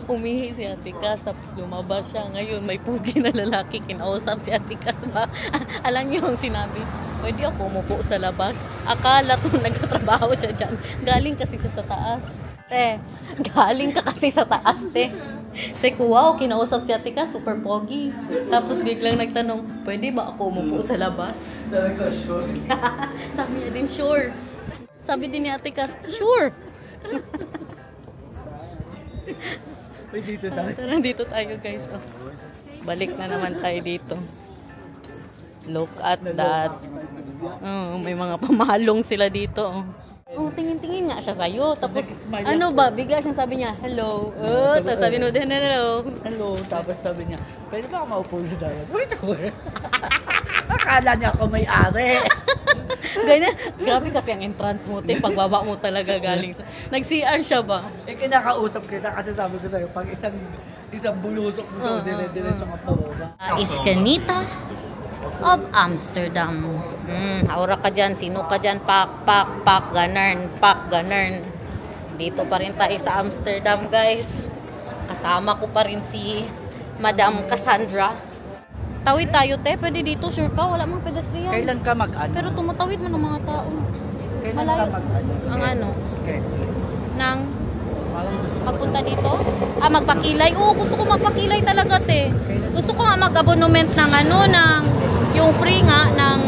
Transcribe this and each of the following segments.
Umihi si Ate Cas, tapos lumabas siya. Ngayon, may pugi na lalaki. Kinausap si Ate Cas ba? Alam niyo ang sinabi, pwede ako umupo sa labas. Akala to nagtatrabaho siya dyan. Galing kasi siya sa taas. Galing ka kasi sa taas, te. Teko, wow, kinausap si Ate Cas, super pogi. Tapos biglang nagtanong, pwede ba ako umupo sa labas? Sabi niya din, sure. Sabi din ni Ate Cas, sure. Dito tayo. Nandito tayo guys. Oh. Balik na naman tayo dito. Look at that. Oh, may mga pamalong sila dito. Oh, tingin-tingin nga siya sa'yo. Tapos, ano ba? Bigla siyang sabi niya, hello. Oh, tapos sabi mo din, hello. Hello. Tapos sabi niya, pwede ba ako maupo sa dagat? Akala niya ako may-ari. Ganyan. Grabe kasi ang entrance mo, te. Pagbaba mo talaga galing sa... Nag-CR siya ba? Kinakausap kita kasi sabi ko sa'yo, pag isang bulusok mo sa dire-diretso ka pa ba? Escanita of Amsterdam. Aura ka dyan. Sino ka dyan? Pak, ganern. Dito pa rin tayo sa Amsterdam, guys. Kasama ko pa rin si Madam Cassandra. Tawid tayo, te. Pwede dito, sure ka. Wala mga pedestrian. Kailan ka mag-ano? Pero tumatawid mo ng mga tao. Kailan ka mag-ano? Ang ano? Schedule. Nang magpunta dito? Magpakilay? Oo, gusto ko magpakilay talaga, te. Gusto ko nga mag-abonement ng ano, ng yung free nga, ng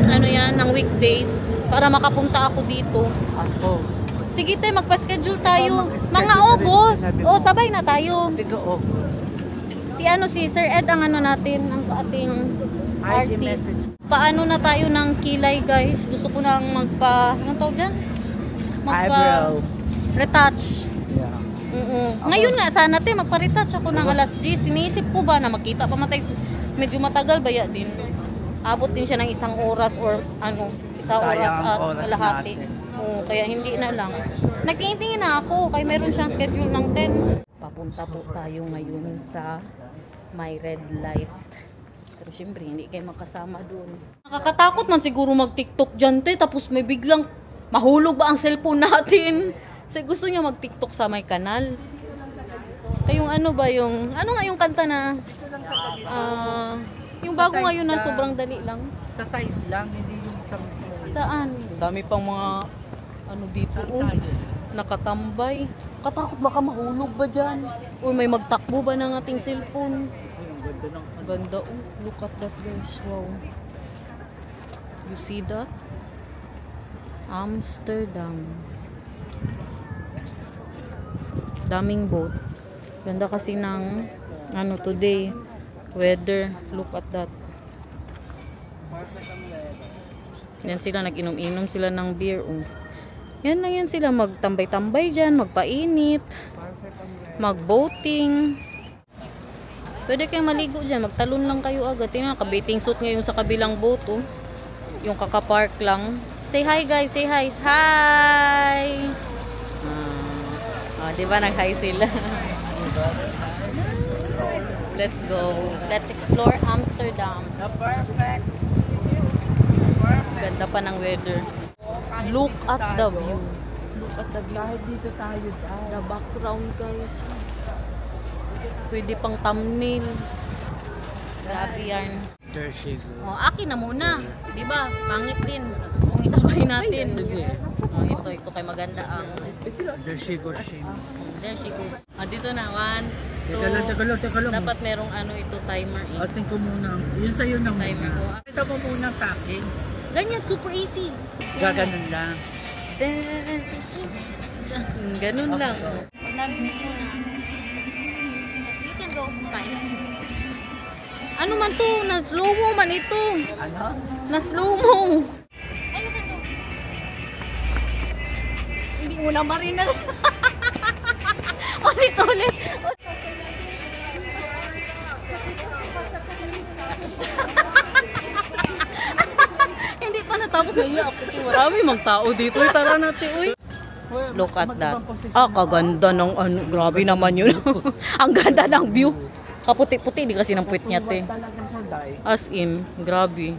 ano yan, ng weekdays. Para makapunta ako dito. Ako. Sige, te, magpa-schedule tayo. Mga August. O, sabay na tayo. Sige, August. Si Sir Ed ang ano natin, ang ating ID artist. message. Paano na tayo ng kilay, guys? Gusto ko nang ano tawag dyan? Eyebrow. Retouch. Yeah. Ngayon nga, sana te, magpa-retouch ako ng alas 10. Siniisip ko ba na makita pa matay? Medyo matagal ba ya din? Abot din siya ng isang oras or ano, isang oras at kalahati. Oo, kaya hindi na lang. Nagtingin-tingin na ako, kaya meron siyang schedule ng 10. Papunta po tayo ngayon sa may red light. Pero syempre, hindi kayo makasama doon. Nakakatakot man siguro mag-TikTok dyan, te. Tapos may biglang mahulog ba ang cellphone natin? Kasi gusto niya mag-TikTok sa may kanal. Yung ano ba yung... Ano nga yung kanta na... yung bago ngayon na sobrang dali lang. Sa side lang, hindi yung sa mismo. Saan? Dami pang mga... Ano dito? Nakatambay. Katakot baka mahulog ba dyan? O may magtakbo ba ng ating cellphone? Ganda. Oh, look at that guys. Wow. You see that? Amsterdam. Daming boat. Ganda kasi ng ano today. Weather. Look at that. Yan sila, nag-inom-inom sila ng beer. Oh. Yan lang yan sila, magtambay-tambay dyan, magpainit, mag-boating. Pwede kayong maligo dyan, magtalon lang kayo agad. Tingnan, kabiting suit ngayon sa kabilang boat. Oh. Yung kakapark lang. Say hi guys, say hi. Hi! Diba nag-hi sila? Let's go. Let's explore Amsterdam. Perfect. Ganda pa ng weather. Look at the view. Look at the view. Kahit dito tayo dahil. The background guys. Pwede pang thumbnail. Grabe yan. Oh, akin na muna. Diba? Pangit din. Kung isabay natin. Oh, ito kay maganda ang There she goes. there she goes. Dito na. 1, 2. Teka lang. Dapat merong ano ito timer. Asin ko muna. Yun sa'yo na Timer ko. muna. Ito mo muna sa akin. Ganyan, super easy. Gaganon lang. Ganun lang. Pag narinig mo na, you can go. It's fine. Ano man to? Na-slow mo man ito. Ano? Na-slow mo. Ay, you can go. Hindi mo na marinal. Ulit. Hindi pa natapos na iya. Marami mang tao dito. Tara natin, uy. Look at that. Kaganda ng ano. Grabe naman yun. Ang ganda ng view. Kaputi-puti. Di kasi ng puwit niya, te. As in, grabe.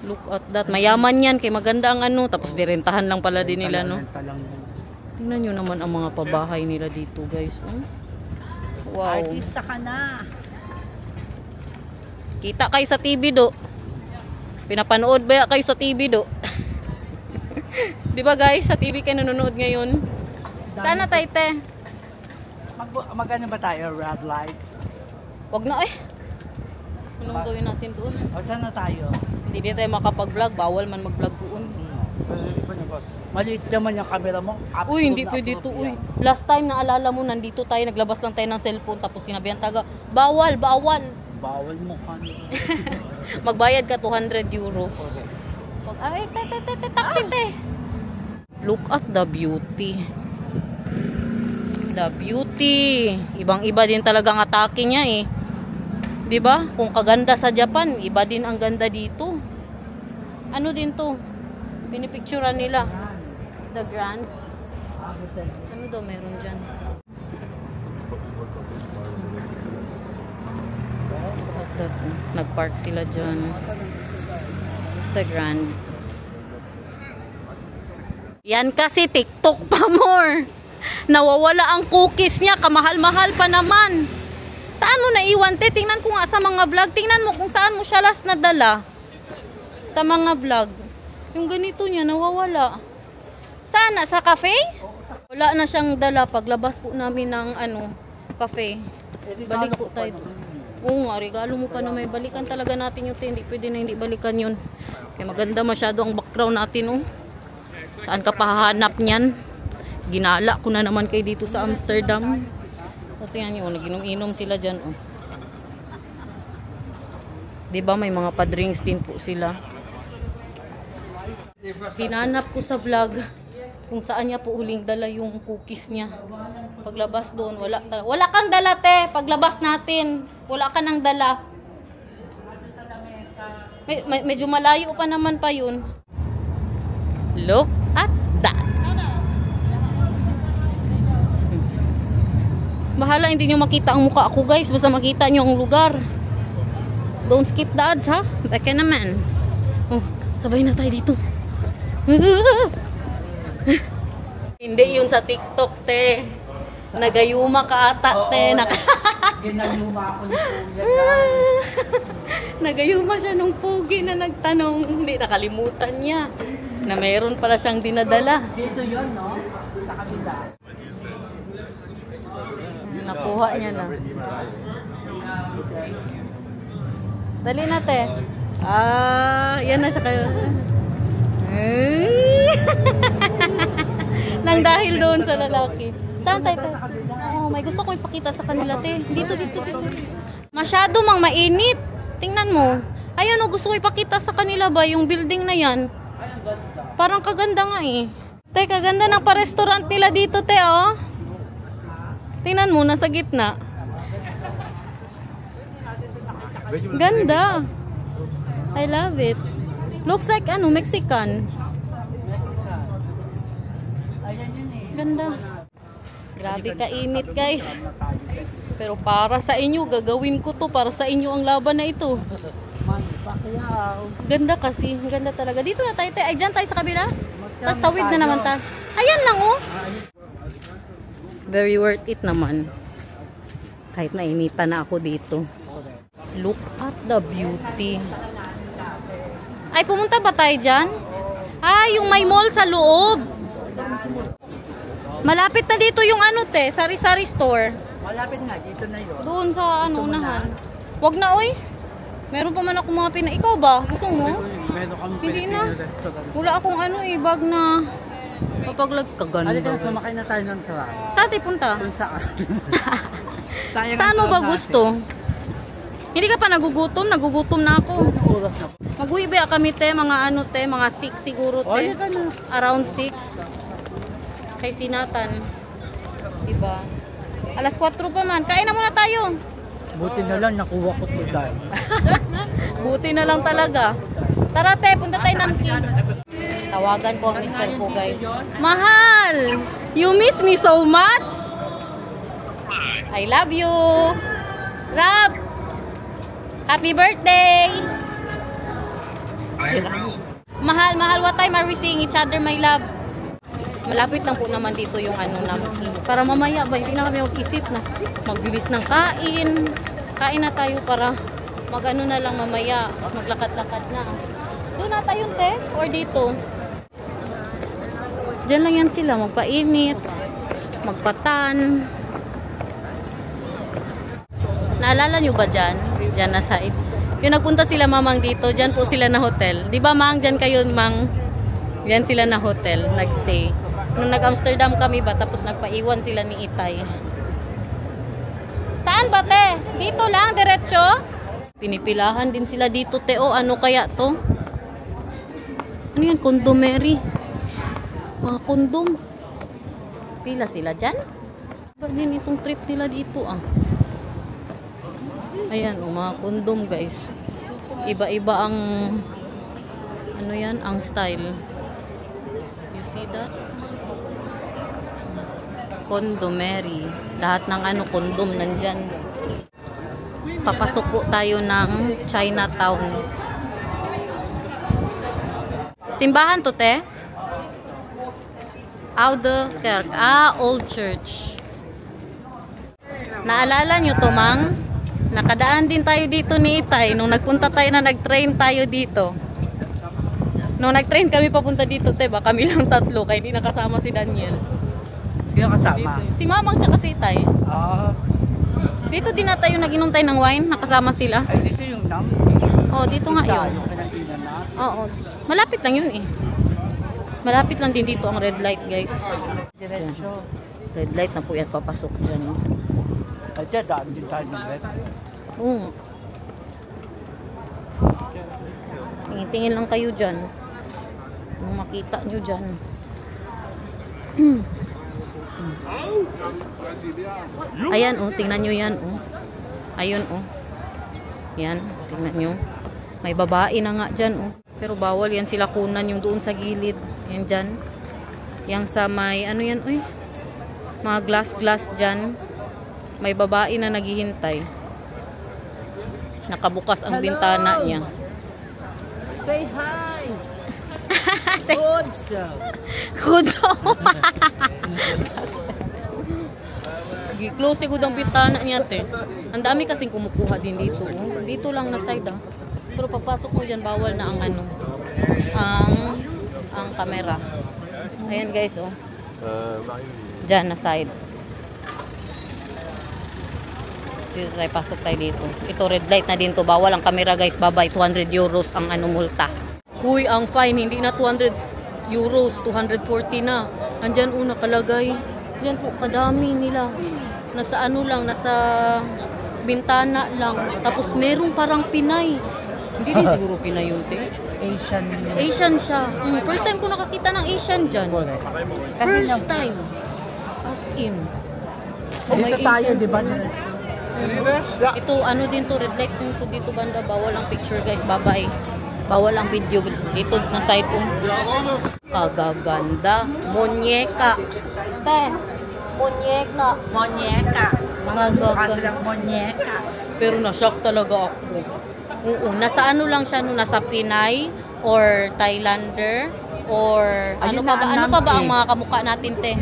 Look at that. Mayaman yan. Kay maganda ang ano. Tapos direntahan lang pala din nila, no? Tingnan nyo naman ang mga pabahay nila dito, guys. Wow. Artista ka na. Kita kayo sa TV do. Pinapanood ba kayo sa TV do? Di ba guys, sa TV kayo nanonood ngayon? Sana tayo te. Magano ba tayo? Red light? Wag na eh. Anong gawin natin doon? O saan na tayo? Hindi tayo makapag-vlog. Bawal man mag-vlog doon. Maliit naman yung camera mo. Uy, hindi pwede ito. Uy. Last time naalala mo, nandito tayo, naglabas lang tayo ng cellphone, tapos sinabihan taga, bawal, bawal. Bawal mo ka. Magbayad ka 200 euros. Ay, taxi te. Look at the beauty. The beauty. Ibang-iba din talagang atake niya eh. 'Di ba? Kung kaganda sa Japan, iba din ang ganda dito. Ano din 'to? Pinipicturean nila. The Grand. Ano daw meron dyan? Nag-park sila dyan. The Grand. Yan kasi TikTok pa more. Nawawala ang cookies niya. Kamahal-mahal pa naman. Saan mo naiwan? Tingnan ko nga sa mga vlog. Tingnan mo kung saan mo siya last nadala. Sa mga vlog. Yung ganito niya nawawala. Sana sa cafe? Wala na siyang dala paglabas po namin ng cafe. Balik po tayo. Oo nga, regalo mo pa na may balikan talaga natin yun. Hindi pwede na hindi balikan yun. Kaya maganda masyado ang background natin. Oh. Saan ka pahanap niyan? Ginala ko na naman kayo dito sa Amsterdam. O tingnan nyo, naginom-inom sila dyan. Oh. Diba may mga pa-drinks din po sila. Hinanap ko sa vlog kung saan niya po huling dala yung cookies niya. Paglabas doon, wala kang dala te. Paglabas natin, wala ka nang dala. Medyo malayo pa naman pa yun. Look at that. Bahala hindi nyo makita ang mukha ako guys. Basta makita nyo ang lugar. Don't skip the ads ha. Baka naman. Oh, sabay na tayo dito. Hindi yun sa TikTok te. Nagayuma ka ata te. Ginayuma ako ni Kuya. Nagayuma siya nung pugi na nagtanong. Hindi nakalimutan niya na mayroon pala siyang dinadala. Dito yun no? Sa kabila. Nakuha niya na. Dali na te. Yan na siya kayo. Nang dahil doon sa lalaki. Saan tayo? Oo, may gusto ko ipakita sa kanila te. Dito. Masyado mang mainit. Tingnan mo. Ayun o, gusto ko ipakita sa kanila ba yung building na yan. Parang kaganda nga eh. Te, kaganda ng pa-restaurant nila dito te oh. Tingnan mo, nasa gitna. Ganda. I love it. Looks like Mexican. Ganda. Grabe kainit guys. Pero para sa inyo, gagawin ko to. Para sa inyo ang laban na ito. Ganda kasi. Ganda talaga. Dito na tayo. Ay, dyan tayo sa kabila. Tapos tawid na naman tayo. Ayan lang oh. Very worth it naman. Kahit nainitan na ako dito. Look at the beauty. Ay, pumunta ba tayo dyan? Ay, yung may mall sa loob. Malapit na dito yung te, sari-sari store. Malapit na, dito na yun. Doon sa unahan. Wag na, oy. Meron pa man ako mga Ikaw ba? Gusto mo? Meron kami Hindi na. Wala akong bag na papaglag. Kaganda. Halika na, sumakay na tayo ng truck. Saan tayo punta? Kung saan? Saan mo ba gusto? Hindi ka pa nagugutom? Nagugutom na ako. Mag-uwi ba kami te? Mga mga 6 siguro te. Around 6. Kay Sinatan. Diba? Alas 4 pa man. Kain na muna tayo. Buti na lang nakuha ko po dahil. Buti na lang talaga. Tara te, punta tayo ng King. Tawagan ko ang mister ko guys. Mahal! You miss me so much? I love you! Rob! Happy birthday! Mahal, what time are we seeing each other, my love? Malapit lang po naman dito yung ano namin. Para mamaya ba, hindi na kami mag-isip na magbilis ng kain. Kain na tayo para mag-ano na lang mamaya. Maglakad-lakad na. Doon na tayo te? Or dito? Diyan lang yan sila. Magpainit. Magpatan. Naalala nyo ba dyan? Dyan na side. Yung nagpunta sila mamang dito, dyan po sila na hotel. Di ba mang, dyan kayo mang, dyan sila na hotel, nagstay. Nung nag-Amsterdam kami ba, tapos nagpaiwan sila ni Itay. Saan ba te? Dito lang, diretso? Pinipilahan din sila dito te. O ano kaya to? Ano yan? Condomery. Mga kondom. Pila sila dyan? Ba din itong trip nila dito ah. Ayan, mga kondom guys. Iba-iba ang ano yan, ang style. You see that? Condomery. Lahat ng ano, kondom nandyan. Papasok po tayo ng Chinatown. Simbahan to te? Oude Kerk. Old Church. Naalala nyo to mang? Nakadaan din tayo dito ni Itay nung nagpunta tayo na nag-train tayo dito. Nung nag-train kami papunta dito, te, ba kami lang tatlo kaya hindi nakasama si Daniel. Sino kasama? Si Mamang tsaka si Itay. Dito din na tayo nag-inom tayo ng wine, nakasama sila. Ay, dito yung nam. Oh, dito nga yun. Yung pinag-inan na. Oo. Malapit lang yun eh. Malapit lang din dito ang red light, guys. Diretso. Red light na po yan, papasok dyan. Ay, daan din tayo ng red. Oo. Tingin-tingin lang kayo dyan. Kung makita nyo dyan. Ayan oh, tingnan nyo yan oh. Ayun oh. Yan, tingnan nyo. May babae na nga dyan oh. Pero bawal yan sila kunan yung doon sa gilid. Yan dyan. Yang sa may, ano yan uy? Mga glass dyan. May babae na naghihintay. Nakabukas ang bintana niya. Say hi! Say Good show! good job! Close siguro ang bintana niya te. Ang dami kasing kumukuha din dito. Oh. Dito lang na side ah. Pero pagpasok mo dyan, bawal na ang ano. Ang camera. Ayan guys oh. Dyan na side. Dito tayo, pasok tayo dito. Ito red light na din to. Bawal ang camera guys. Babay, 200 euros ang ano multa. Huy, ang fine. Hindi na 200 euros. 240 na. Andyan nakalagay. Yan po, kadami nila. Nasa ano lang, nasa bintana lang. Tapos merong parang Pinay. Hindi din siguro Pinay yun, te. Asian. Asian siya. First time ko nakakita ng Asian dyan. First time. As in. Oh, Dito tayo, di ba? Ito, ano din to, red light din to dito banda. Bawal ang picture guys, bye-bye. Bawal ang video. Dito na side ko. Kagaganda. Monyeka. Te, monyeka. Monyeka. Kagaganda. Monyeka. Pero na-shock talaga ako. Oo, nasa ano lang siya, no, nasa Pinay or Thailander or ano pa ba? Ano pa ba ang mga kamukha natin, te?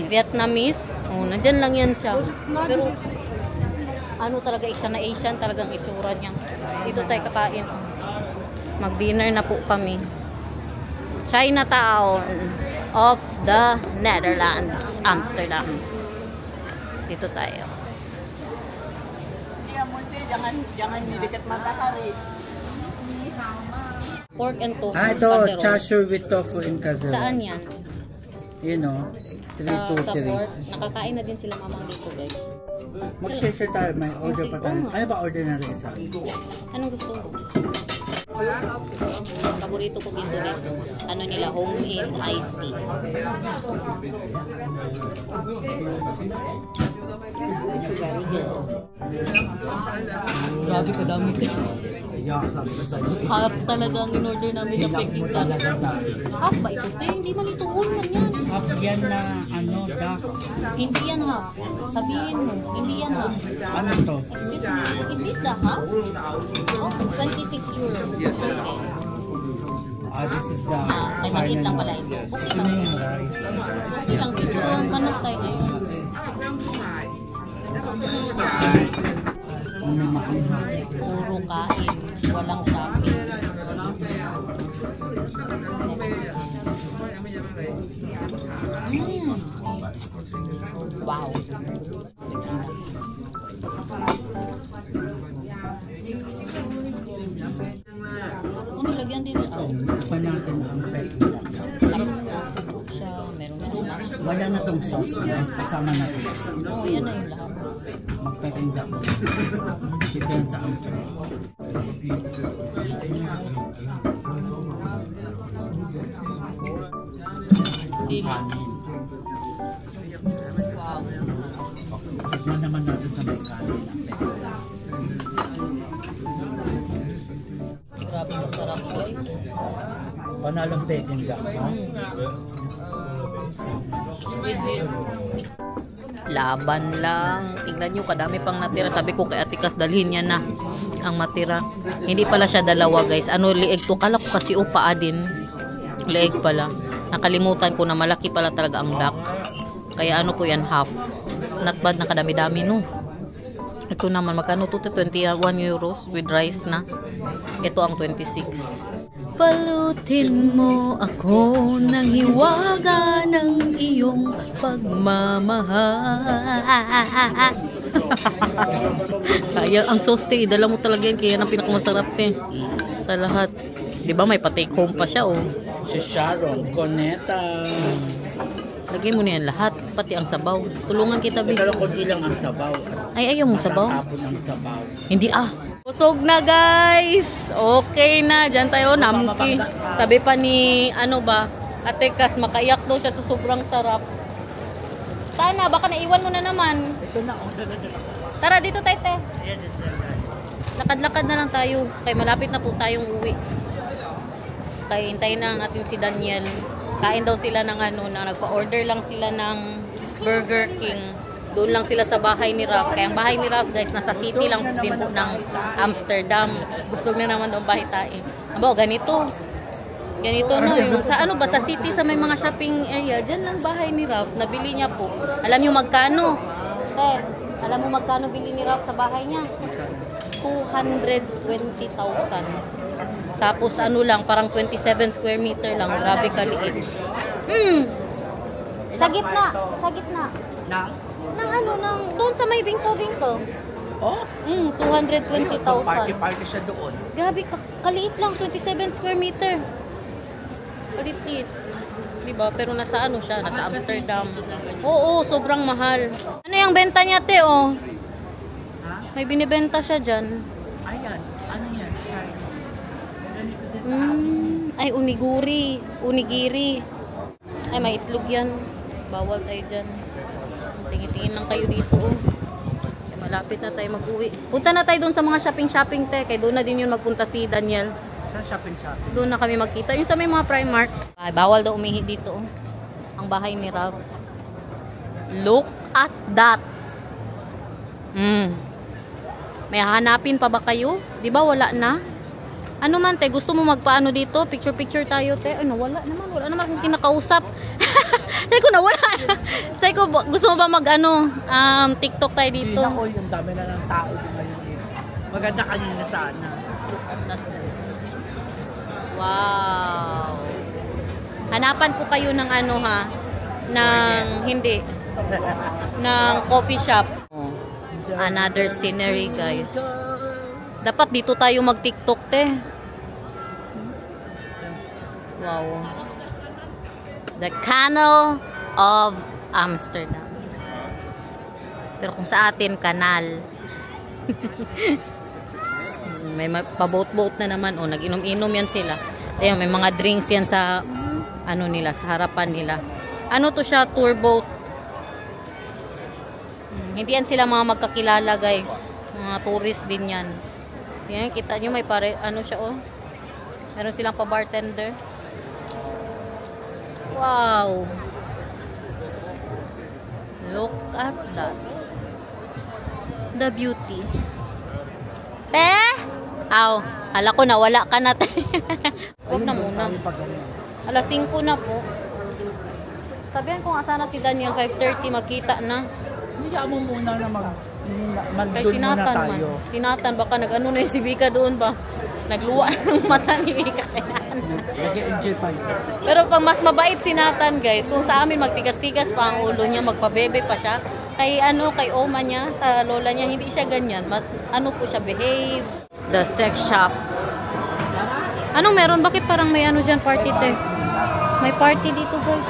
Vietnamese. Oh, nandyan lang yan siya. Pero ano talaga Asian talagang itsura niya. Dito tayo kakain. Mag-dinner na po kami. Chinatown of the Netherlands, Amsterdam. Dito tayo. Jangan didekat matahari. Pork and tofu. Ito, casserole. chashu with tofu in casserole. Saan yan? You know, Sa 323. pork. Nakakain na din sila mamang dito, guys. Mag-share tayo, may order pa tayo. Ano ba order na rin isa? Anong gusto mo? Paborito ko dito ano nila, homemade iced tea. Very good. Grabe ka dami ito. Ayan, sabi ko sa'yo. Half talaga ang in-order namin na Peking duck. Half ba ito? Hindi man ito whole man yan. Half yan na, ano, duck. Hindi yan half. Sabihin mo, hindi yan half. Ano to? Is this the half? Oh, 26 euros. Okay. This is the Ay, maliit lang pala ito. Okay lang. Okay lang dito. Manok tayo ngayon. Puro kain. Walang shopping. Wow. Ano lagyan din nila? Pa natin ang Peking duck. Tapos na siya, meron siyang mushroom. Wala na tong sauce niya. Kasama natin. Oo, yan na yung lahat. Mag-Peking duck. Dito yan sa Amster. Kanin. Wow. Tignan naman natin sa may kanin ang Peking duck. Grabe masarap guys. Panalong Peking duck, no? Legit. Laban lang. Tingnan nyo, kadami pang natira. Sabi ko kay Ate Cas, dalhin niya na ang matira. Hindi pala siya dalawa guys. Ano, lieg to? Kala ko kasi upaa din. Lieg pala. Nakalimutan ko na malaki pala talaga ang duck. Kaya ano ko yan, half. Not bad na kadami-dami no. Ito naman, magkano to? 21 euros with rice na. Ito ang 26. Palutin mo ako ng hiwaga ng iyong pagmamahal. Kaya ang sauce te, idala mo talaga yan. Kaya yan ang pinakamasarap te sa lahat. Diba may pa-take home pa siya oh. Si Sharon Coneta. Lagay mo na yan lahat, pati ang sabaw. Tulungan kita, babe. Pero konti lang ang sabaw. Ay, ayaw mong sabaw? Matapon ang sabaw. Hindi Busog na, guys. Okay na. Diyan tayo, namki. Sabi pa ni, ano ba, Ate Cas, makaiyak daw siya sa sobrang sarap. Sana, baka naiwan mo na naman. Ito na. Tara, dito tayo, te. Lakad-lakad na lang tayo. Kaya malapit na po tayong uwi. Kaya hintayin na ang ating si Daniel. Kain daw sila ng ano, na nagpa-order lang sila ng Burger King. Doon lang sila sa bahay ni Ralph. Kaya ang bahay ni Ralph guys, nasa city lang din po ng Amsterdam. Busog na naman doon bahay tayo. Aba, ganito. Ganito no, yung sa ano ba, sa city, sa may mga shopping area, dyan lang bahay ni Ralph. Nabili niya po. Alam niyo magkano? Alam mo magkano bili ni Ralph sa bahay niya? 220,000. Tapos ano lang, parang 27 square meter lang. Grabe kaliit. Sa gitna. Sa gitna. Nang ano, doon sa may bingko-bingko. Oh? 220,000. Party siya doon. Grabe, kaliit lang. 27 square meter. Kaliit. Diba? Pero nasa ano siya? Nasa Amsterdam. Oo, sobrang mahal. Ano yung benta niya, te, oh? May binibenta siya dyan. Ayan. Ano yan? Ay, uniguri. Unigiri. Ay, may itlog yan. Bawal tayo dyan. Tingin-tingin lang kayo dito. Ay, malapit na tayo mag-uwi. Punta na tayo doon sa mga shopping-shopping, te. Kaya doon na din yun magpunta si Daniel. Sa shopping. Doon na kami magkita. Yung sa may mga Primark. Ay, bawal daw umihi dito. Ang bahay ni Ralph. Look at that. May hahanapin pa ba kayo? Di ba wala na? Ano man, te? Gusto mo magpaano dito? Picture-picture tayo, te? Ay, nawala naman. Wala naman akong kinakausap. Sabi ko, nawala. Sabi ko, gusto mo ba mag-ano? TikTok tayo dito? Hindi na, yung dami na ng tao ngayon dito. Maganda kanina sana. Wow. Hanapan ko kayo ng ano, ha? Ng, hindi. Ng coffee shop. Another scenery, guys. Dapat dito tayo mag-TikTok, te. Wow. The Canal of Amsterdam. Pero kung sa atin, kanal. May pa-boat-boat na naman. O, nag-inom-inom yan sila. Ayun, may mga drinks yan sa, ano nila, sa harapan nila. Ano to siya? Tour boat. Hindi yan sila mga magkakilala, guys. Mga tourist din yan. Yan, kita nyo may pare, ano siya oh. Meron silang pa-bartender. Wow. Look at that. The beauty. Te? Ow. Hala ko, nawala ka na. Huwag na muna. Alas 5 na po. Sabihan ko nga sana si Daniel, 5:30 magkita na. Hindi mo muna na Kay doon muna Sinatan tayo. man. Sinatan, baka nag-ano na yung si Vika doon ba? Nagluwa ng mata ni Vika. Nag-enjoy pa yun. Pero pag mas mabait si Nathan, guys, kung sa amin magtigas-tigas pa ang ulo niya, magpabebe pa siya. Kay Oma niya, sa lola niya, hindi siya ganyan. Mas po siya behave. The sex shop. Anong meron? Bakit parang may dyan, party te? May party dito, guys.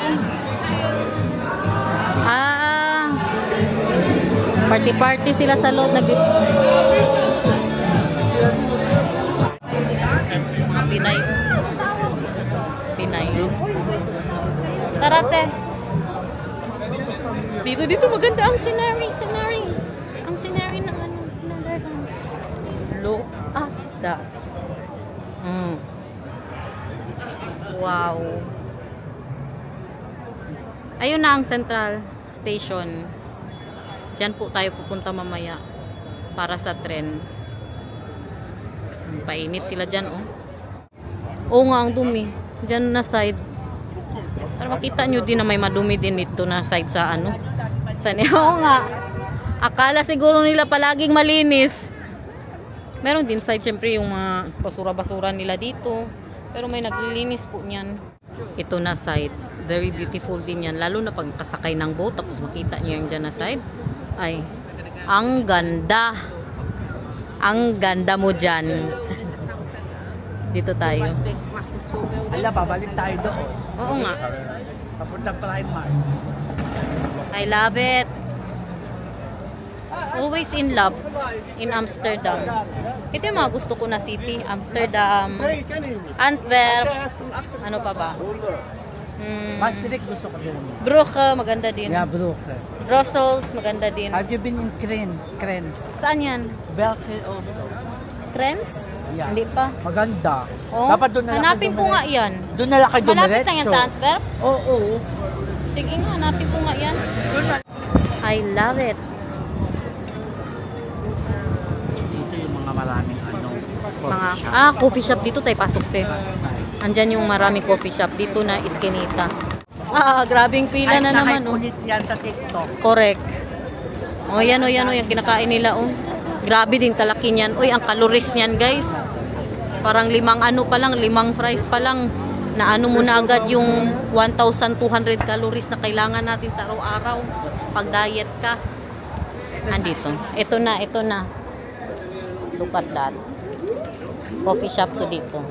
Party-party sila sa loob. Mga Pinay. Tara, te. Dito maganda ang scenery. Ang scenery ng look at that. Wow. Ayun na ang Central Station. Diyan po tayo pupunta mamaya para sa tren. Painit sila dyan, oh. Oo nga, ang dumi. Diyan na side. Para makita nyo din na may madumi din dito na side sa Oo nga. Akala siguro nila palaging malinis. Meron din side, syempre, yung mga basura-basura nila dito. Pero may naglilinis po niyan. Ito na side. Very beautiful din yan. Lalo na pag kasakay ng boat, tapos makita nyo yung dyan na side. Ay, ang ganda. Ang ganda mo dyan. Dito tayo. Ala, babalik tayo doon. Oo nga. Papunta Primark. I love it. Always in love in Amsterdam. Ito yung mga gusto ko na city. Amsterdam, Antwerp, ano pa ba? Maastricht gusto ko din. Brugge, maganda din. Yeah, Brugge. Brussels, maganda din. Have you been in Krens? Saan yan? Belgium also. Krens? Yeah. Hindi pa. Maganda. Oh, Dapat doon na hanapin ko nga yan. Doon na lang kayo dumiretso. Malapit na yan sa Antwerp? Oo. Sige nga, hanapin ko nga yan. I love it. Dito yung mga maraming coffee shop. Coffee shop dito tayo pasok te. Andyan yung maraming coffee shop dito na Eskinita. Grabing pila na naman, oh. Ulit yan sa TikTok. Correct. Yan yung kinakain nila, oh. Grabe din kalaki niyan. Uy, ang calories niyan, guys. Parang 5 fries pa lang. Na mo na agad yung 1,200 calories na kailangan natin sa araw-araw pag diet ka. Andito. Ito na. Look at that. Coffee shop to dito.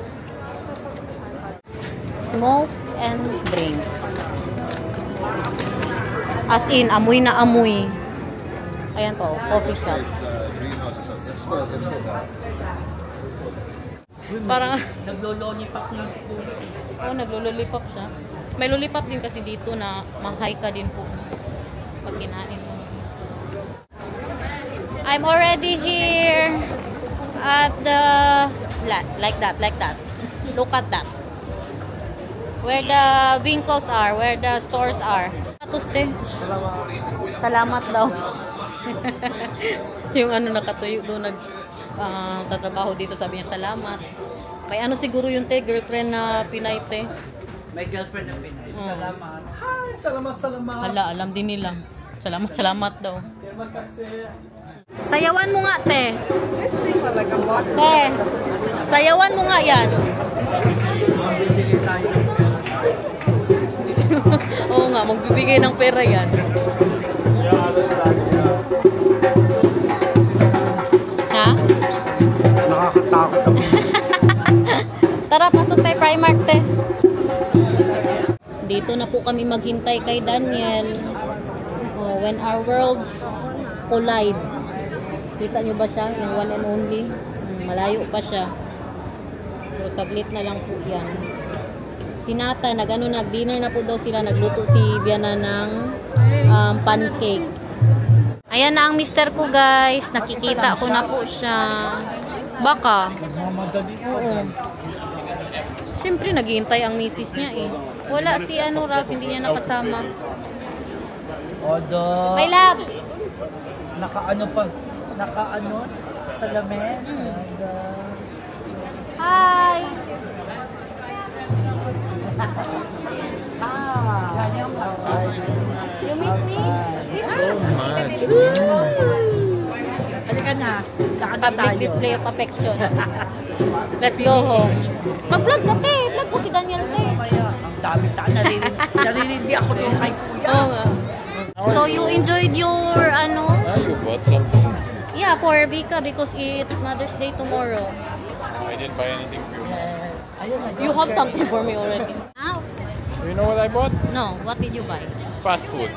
Smoke and drinks. As in, amoy na amoy. Ayan po, coffee shop. Parang naglo-lollipop na po. Oh, naglo-lollipop siya. May lollipop din kasi dito na mahay ka din po pag kinain mo. I'm already here at the like that. Look at that. Where the winkles are, where the stores are. Salamat daw. Yung nakatuyo doon tatrabaho dito, sabi niya salamat. May siguro yung girlfriend na Pinay te. May girlfriend na Pinay. Salamat. Hi, salamat. Hala, alam din nila. Salamat daw. Sayawan mo nga te. Te, sayawan mo nga yan. Oo nga, magbibigay ng pera yan. Ha? Nakakatakot ako. Tara, pasok tayo Primark, te. Dito na po kami maghintay kay Daniel. When our worlds collide. Kita nyo ba siya? Yung one and only. Malayo pa siya. Pero saglit na lang po yan. Sinata, nag-dinner na po daw sila. Nagluto si Viana ng pancake. Ayan na ang mister ko, guys. Nakikita ko na po siya. Baka. Oo. Siyempre, naghihintay ang misis niya eh. Wala si Ralph, hindi niya nakasama. Odo. My love! Naka salamin. Hi! You miss me? Halika na. Lakad na Public tayo. display of affection. Let's go home. Mag-vlog ka, te. Vlog ko si Daniel, te. Ang dami naririndi ako doon kay kuya. Oo nga. So you enjoyed your ano? You bought something? Yeah, for Vika because it's Mother's Day tomorrow. I didn't buy anything for you. You have something for me already. Ah, You know what I bought? no. What did you buy? Fast food.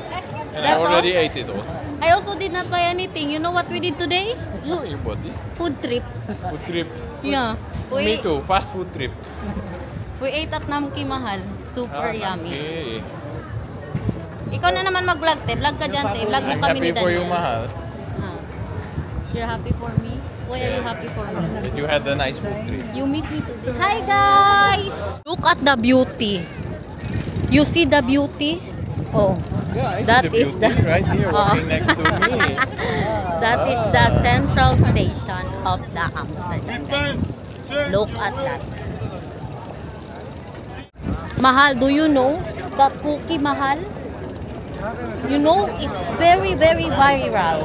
And That's I already all? ate it all. I also did not buy anything. You know what we did today? You bought this? Food trip. Food trip. Yeah. Me too. Fast food trip. We ate at Namki Mahal. Super yummy. Okay. Ikaw na naman mag-vlog, te. Vlog ka dyan, te. Vlog mo I'm kami ni happy for you, Daniel. Mahal. Ah. You're happy for me? Why are you happy for me? That you had a nice food trip. You miss me too. Hi guys! Look at the beauty. You see the beauty? Oh, Yeah, I see that the is beauty the right here walking next to me. that is the central station of the Amsterdam. Guys. Look at that. Mahal, do you know the Cookie Mahal? You know, it's very, very viral.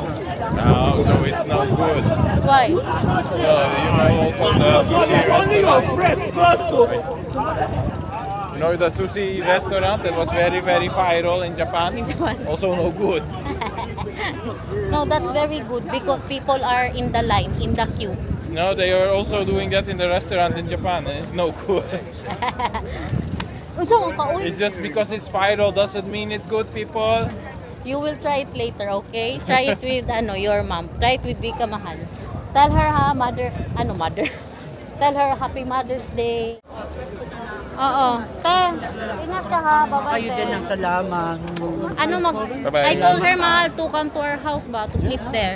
No, so it's not good. Why? You know also the sushi restaurant. You know the sushi restaurant that was very, very viral in Japan? Also no good. No, that's very good because people are in the line, in the queue. No, they are also doing that in the restaurant in Japan and it's no good. It's just because it's viral doesn't mean it's good, people. You will try it later, okay? Try it with your mom. Try it with Vika Mahal. Tell her mother. Tell her happy Mother's Day. Oo. Te, ingat ka ha. Bye-bye, Kayo din ang te. salamat. Bye-bye. I told her Mahal to come to our house ba? To sleep there.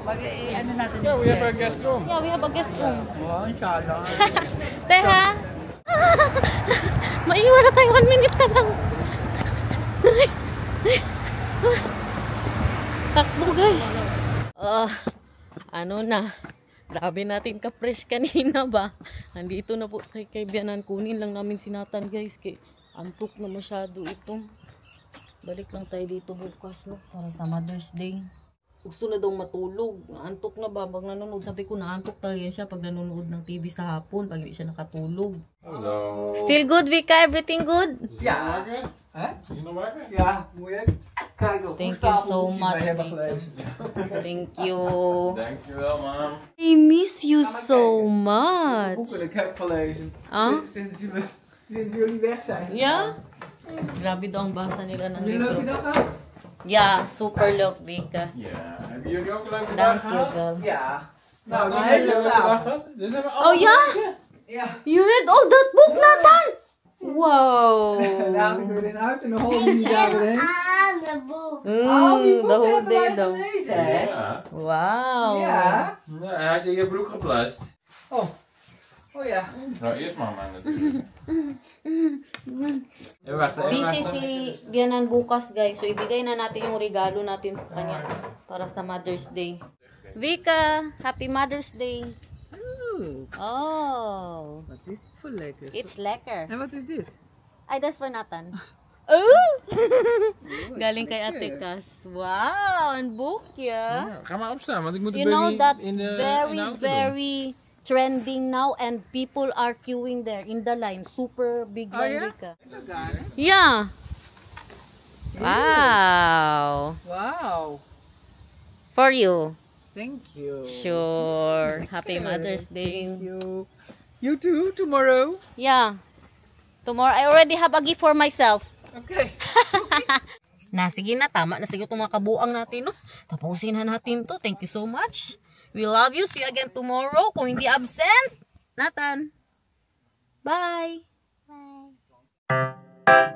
Ano natin? Yeah, we have a guest room. Yeah, we have a guest room. Wow, inshallah. Te ha? Maiwan na tayo 1 minute na lang. Takbo guys. Ano na? Grabe natin ka-fresh kanina ba? Nandito na po kay Bianan. Kunin lang namin sinatan guys. Kay antok na masyado ito. Balik lang tayo dito bukas no? Para sa Mother's Day. Gusto na daw matulog. Antok na ba? Pag nanonood, sabi ko naantok talaga siya pag nanonood ng TV sa hapon. Pag hindi siya nakatulog. Hello. Still good, Vika? Everything good? Ja. Hè? Is het nog werken? Ja, moeilijk. Kijk op. Thank you so much, Vika. Thank you. Dankjewel, man. I miss you so much. Boeken ik heb gelezen. Ah? Sinds jullie weg zijn. Yeah? Grabe daw ang basa nila ng Heb je een leuke libro. dag gehad? Yeah, super look, Vika. Ja. Hebben jullie ook een leuke dag Thank you, gehad? girl. Ja. Nou, die Hebben hele jullie een leuke dag stapel. gehad? Dit hebben we Oh, allemaal ja? gelezen. Ja. You read all that book, Nathan? Wow. Daar had ik er weer in uit en de whole niet daar weer heen. The Al die boeken whole hebben day wij daw. gelezen, hè? Ja. Wow. Ja. Nou, hij had je in je broek geplast. Oh. Oh ja. Nou, eerst mama natuurlijk. Wacht, Busy si Bianan bukas, guys. So, ibigay na natin yung regalo natin sa kanya para sa Mother's Day. Vika, Happy Mother's Day. Oh, Wat is dit voor lekkers? it's lekker. En wat is dit? Ay, that's for Nathan. Oh! Galing kay Ate Cas. Wow, een boekje. Ga maar opstaan, want ik moet de You know, baby that's in de very, auto doen. very trending now and people are queuing there in the line. Super big line, ja? Vika. Elkaar, hè? Yeah. Wow. Wauw. For you. Thank you. Sure. Happy Mother's Day. Thank you. You too, tomorrow. Yeah. Tomorrow, I already have a gift for myself. Okay. Sige na, tama na siguro itong mga kabuang natin, no? Tapusin na natin to. Thank you so much. We love you. See you again tomorrow. Kung hindi absent, Nathan. Bye. Bye.